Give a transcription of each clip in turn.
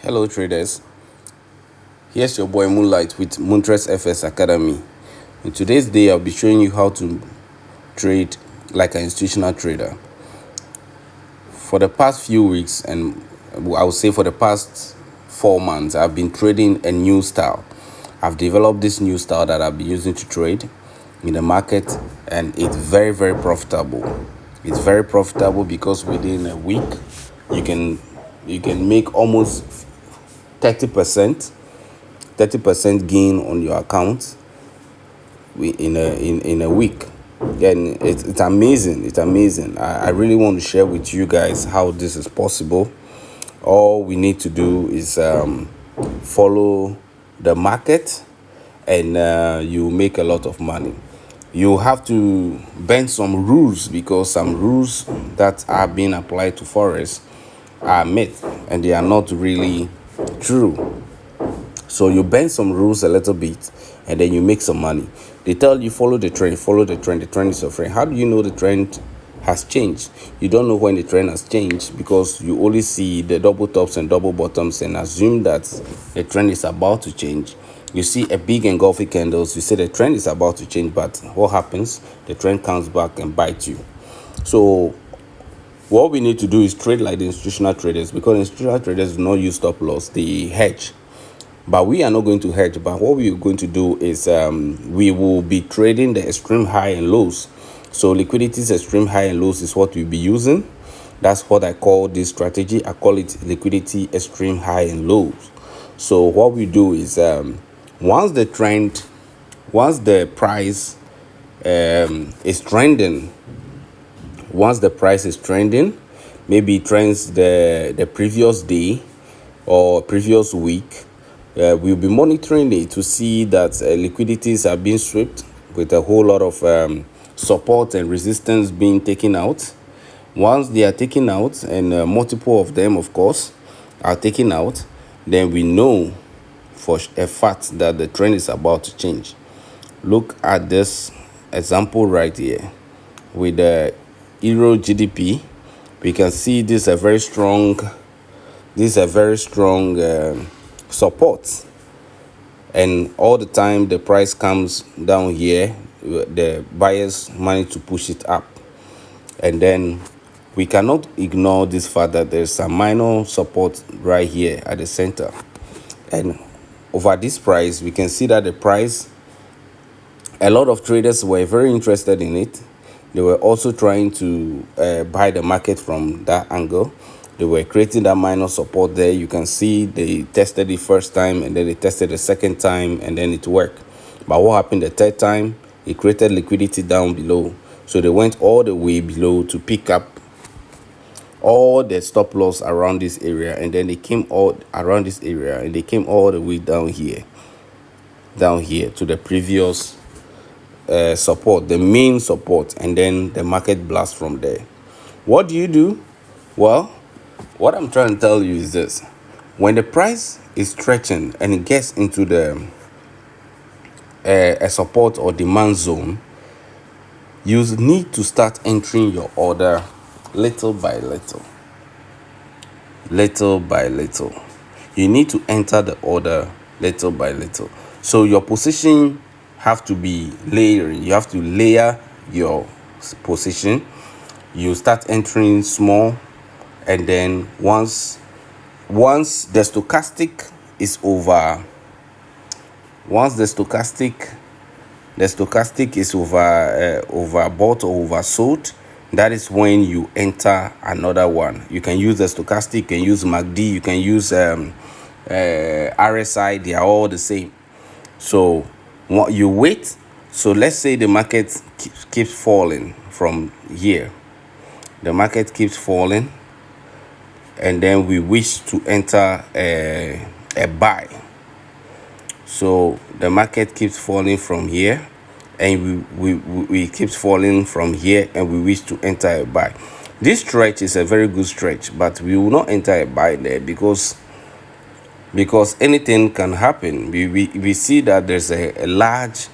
Hello traders, here's your boy Moonlight with MoontreX-FX Academy. In today's day, I'll be showing you how to trade like an institutional trader. For the past few weeks, and I would say for the past 4 months, I've been trading a new style. I've developed this new style that I've been using to trade in the market, and it's very profitable. It's very profitable because within a week you can make almost 30% gain on your account in a week. And it's amazing. It's amazing. I really want to share with you guys how this is possible. All we need to do is follow the market, and you make a lot of money. You have to bend some rules because some rules that are being applied to forex are myth and they are not really true. So you bend some rules a little bit and then you make some money. They tell you follow the trend. The trend is your friend. How do you know the trend has changed? You don't know when the trend has changed because you only see the double tops and double bottoms and assume that the trend is about to change. You see a big engulfing candles, you say the trend is about to change, but what happens? The trend comes back and bites you. So what we need to do is trade like the institutional traders, because institutional traders do not use stop loss, they hedge. But we are not going to hedge. But what we are going to do is we will be trading the extreme high and lows. So liquidity's extreme high and lows is what we'll be using. That's what I call this strategy. I call it liquidity extreme high and lows. So what we do is once the price is trending, maybe it trends the previous day or previous week, we'll be monitoring it to see that liquidities are being swept with a whole lot of support and resistance being taken out. Once they are taken out, and multiple of them, of course, are taken out, then we know for a fact that the trend is about to change. Look at this example right here with the Euro GDP. We can see this is a very strong support, and all the time the price comes down here, the buyers manage to push it up, and then we cannot ignore this fact that there's a minor support right here at the center, and over this price we can see that the price, a lot of traders were very interested in it. They were also trying to buy the market from that angle. They were creating that minor support there. You can see they tested it first time, and then they tested the second time, and then it worked. But what happened the third time? It created liquidity down below. So they went all the way below to pick up all the stop loss around this area, and then they came all around this area, and they came all the way down here to the previous support, the main support, and then the market blast from there. What do you do? Well, what I'm trying to tell you is this: when the price is stretching and it gets into the a support or demand zone, you need to start entering your order little by little. You need to enter the order little by little. So your position have to be layering. You have to layer your position. You start entering small, and then once the stochastic is over, is overbought or oversold, that is when you enter another one. You can use the stochastic, you can use MACD, you can use RSI. They are all the same. So you wait. So let's say the market keeps falling from here. The market keeps falling, and then we wish to enter a buy. So the market keeps falling from here, and we keeps falling from here, and we wish to enter a buy. This stretch is a very good stretch, but we will not enter a buy there because anything can happen. We see that there's a large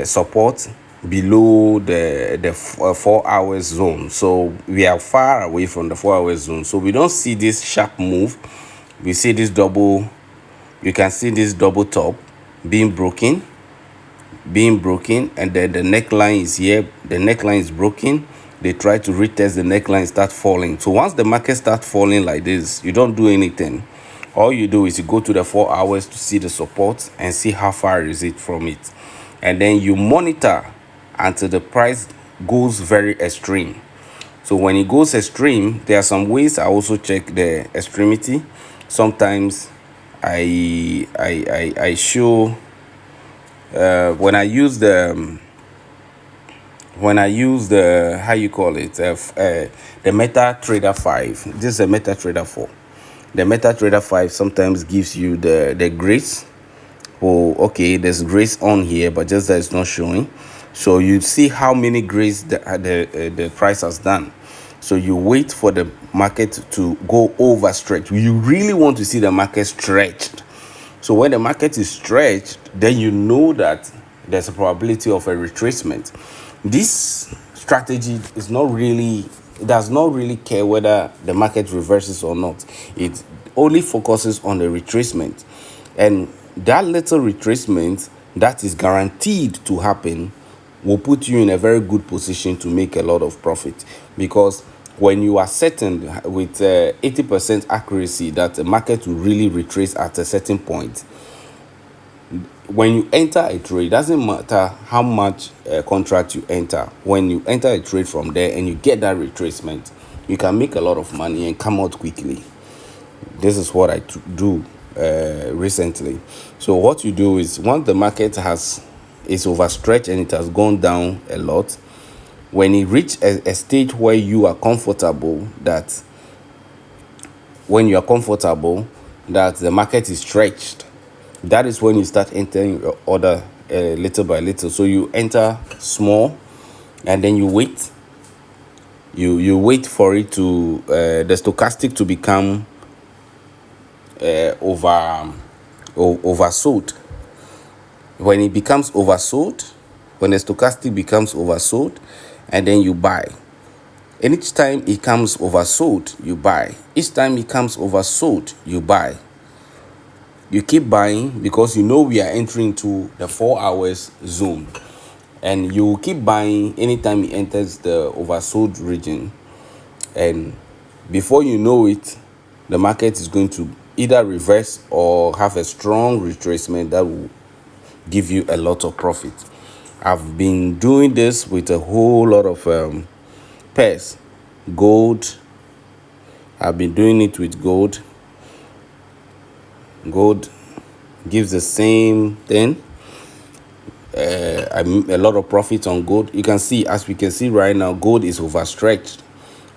support below the 4 hours zone. So we are far away from the 4 hours zone, so we don't see this sharp move we see this double, you can see this double top being broken, and then the neckline is here, the neckline is broken. They try to retest the neckline, start falling. So once the market start falling like this, you don't do anything. All you do is you go to the 4 hours to see the support and see how far is it from it, and then you monitor until the price goes very extreme. So when it goes extreme, there are some ways I also check the extremity. Sometimes I show when I use the how you call it, the MetaTrader 5. This is a MetaTrader 4. The MetaTrader 5 sometimes gives you the grace. Oh, okay, there's grace on here, but just that it's not showing. So you see how many grace the price has done. So you wait for the market to go overstretch. You really want to see the market stretched. So when the market is stretched, then you know that there's a probability of a retracement. This strategy is not really, it does not really care whether the market reverses or not. It only focuses on the retracement, and that little retracement that is guaranteed to happen will put you in a very good position to make a lot of profit, because when you are certain with 80% accuracy that the market will really retrace at a certain point, when you enter a trade, it doesn't matter how much contract you enter. When you enter a trade from there and you get that retracement, you can make a lot of money and come out quickly. This is what I do recently. So what you do is, once the market is overstretched and it has gone down a lot, when it reach a stage where you are comfortable that the market is stretched, that is when you start entering your order little by little. So you enter small, and then you wait. You wait for it to the stochastic to become oversold. When it becomes oversold, when the stochastic becomes oversold, and then you buy. And each time it comes oversold, you buy. Each time it comes oversold, you buy. You keep buying because you know we are entering into the 4 hours zone, and you keep buying anytime it enters the oversold region, and before you know it, the market is going to either reverse or have a strong retracement that will give you a lot of profit. I've been doing this with a whole lot of pairs. Gold, I've been doing it with gold. Gold gives the same thing. A lot of profit on gold. You can see, as we can see right now, gold is overstretched.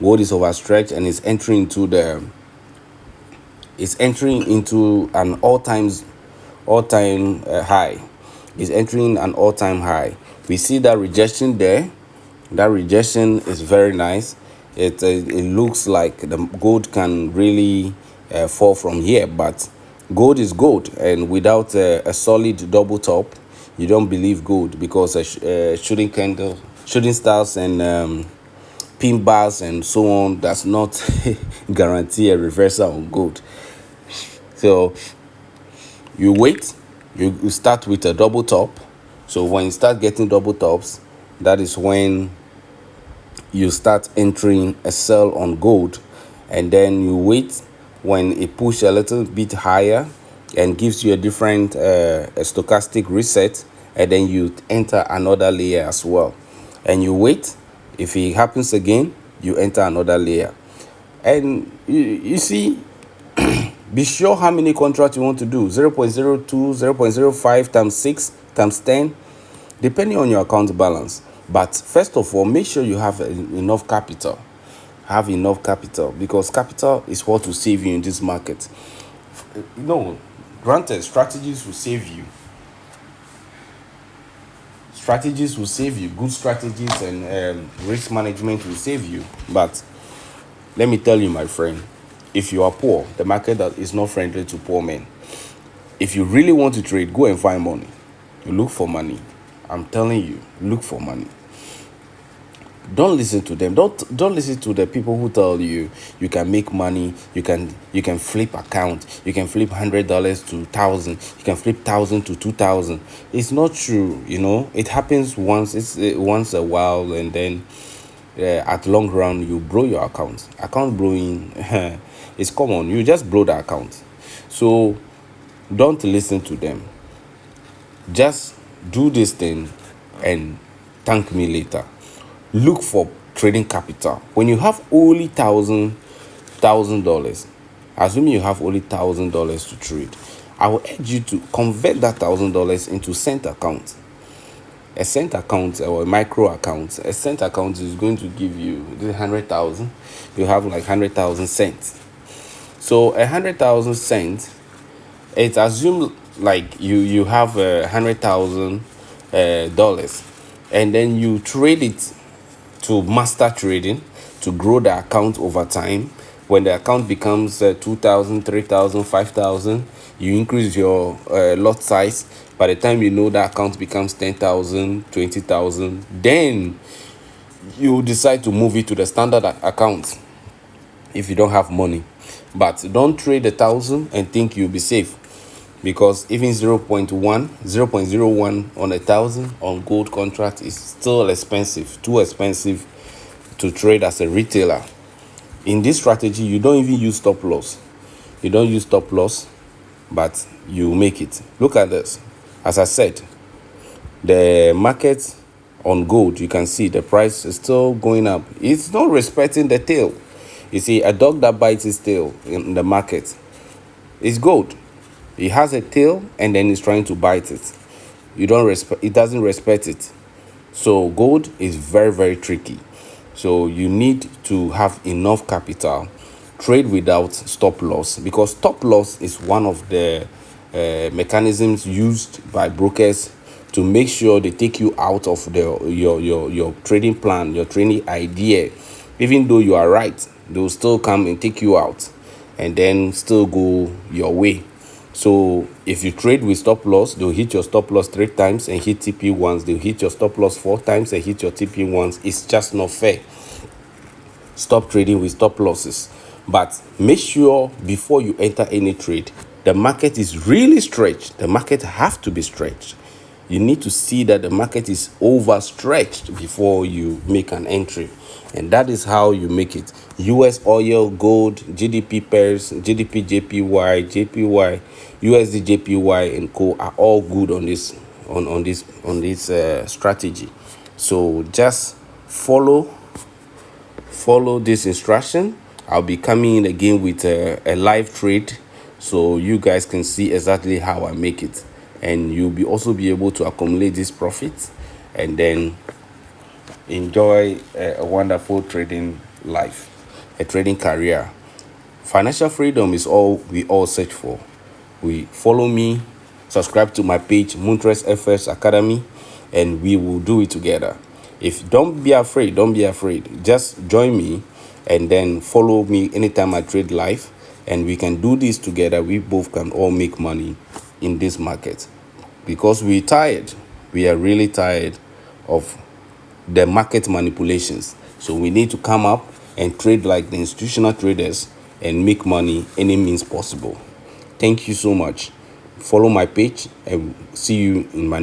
Gold is overstretched and it's entering into an all-time high. It's entering an all-time high. We see that rejection there. That rejection is very nice. It looks like the gold can really fall from here, but gold is gold, and without a solid double top, you don't believe gold, because shooting stars and pin bars and so on does not guarantee a reversal on gold. So you wait, you start with a double top. So when you start getting double tops, that is when you start entering a sell on gold, and then you wait when it push a little bit higher and gives you a different a stochastic reset, and then you enter another layer as well, and you wait. If it happens again, you enter another layer, and you see, be sure how many contracts you want to do: 0.02, 0.05 times 6 times 10, depending on your account balance. But first of all, make sure you have enough capital. Have enough capital, because capital is what will save you in this market. No, granted, strategies will save you. Strategies will save you. Good strategies and risk management will save you. But let me tell you, my friend, if you are poor, the market is not friendly to poor men. If you really want to trade, go and find money. You look for money. I'm telling you, look for money. Don't listen to them. Don't listen to the people who tell you you can make money. You can flip account. You can flip $100 to 1,000. You can flip 1,000 to 2,000. It's not true. It happens once. It's once a while, and then at long run you blow your account. Account blowing is common. You just blow the account. So don't listen to them. Just do this thing and thank me later. Look for trading capital. When you have only $1,000, assuming you have only $1,000 to trade, I will urge you to convert that $1,000 into cent account. A cent account or a micro account. A cent account is going to give you 100,000. You have like 100,000 cents. So 100,000 cents, it's assumed like you have $100,000, and then you trade it to master trading to grow the account over time. When the account becomes 2,000, 3,000, 5,000, you increase your lot size. By the time that account becomes 10,000, 20,000, then you decide to move it to the standard account if you don't have money. But don't trade 1,000 and think you'll be safe, because even 0.01 on 1,000 on gold contract is still expensive, too expensive to trade as a retailer. In this strategy, you don't even use stop loss. You don't use stop loss, but you make it. Look at this. As I said, the market on gold, you can see the price is still going up. It's not respecting the tail. You see, a dog that bites its tail in the market is gold. It has a tail and then it's trying to bite it. It doesn't respect it. So gold is very, very tricky. So you need to have enough capital. Trade without stop loss, because stop loss is one of the mechanisms used by brokers to make sure they take you out of your trading plan, your trading idea. Even though you are right, they will still come and take you out and then still go your way. So if you trade with stop loss, they'll hit your stop loss 3 times and hit TP once. They'll hit your stop loss 4 times and hit your TP once. It's just not fair. Stop trading with stop losses. But make sure before you enter any trade, the market is really stretched. The market have to be stretched. You need to see that the market is overstretched before you make an entry. And that is how you make it. US oil, gold, GDP pairs, GDP JPY, JPY, USD JPY, and co are all good on this strategy. So just follow this instruction. I'll be coming in again with a live trade, so you guys can see exactly how I make it, and you'll also be able to accumulate this profit and then enjoy a wonderful trading life, a trading career. Financial freedom is all we all search for. Follow me, subscribe to my page, MoontreX-FX Academy, and we will do it together. Don't be afraid. Just join me and then follow me anytime I trade live, and we can do this together. We both can all make money in this market, because we're tired. We are really tired of the market manipulations. So we need to come up and trade like the institutional traders and make money any means possible. Thank you so much. Follow my page and see you in my